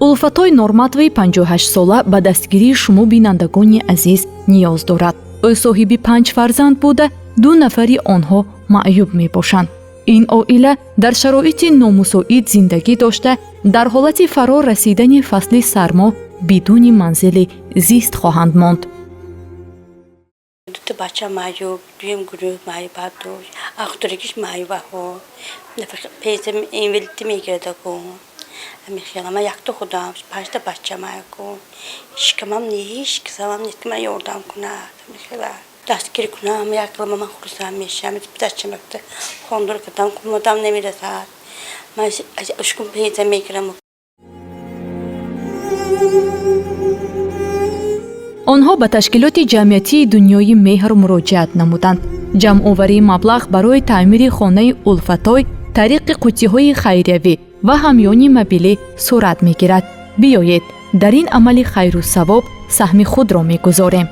улфатой Норматови 58 сола ба дастгирии шумо бинандагони азиз ниёз дорад. ӯ соҳиби 5 фарзанд буда 2 нафари онҳо маъюб мебошанд. ин оила дар шароити номусоид зиндагӣ дошта дар ҳолати фаро расидани фасли сармо бидуни манзили зист хоҳанд монд. Due بچه معیوب دویم گروه معیوب داشت اخترکش معیوب ها نفر پیسم این ولتی میگرده کن میخوام من یک تا خودم 5 تا بچه معیوب کن شکمم نیست که سوام نیست که من یاردم کنه میخوام دستگیر کنم یک کلمه من خورسم میشم بچه مکته خواندار کردم کمدم نمیرسد من اشکم پیسم میگیرم. онҳо ба ташкилоти ҷамъиятии дунёи меҳр муроҷиат намуданд. ҷамъоварии маблағ барои таъмири хонаи улфатой тариқи қуттиҳои хайриявӣ ва ҳамёни мобилӣ сурат мегирад. биёед дар ин амали хайру савоб саҳми худро мегузорем.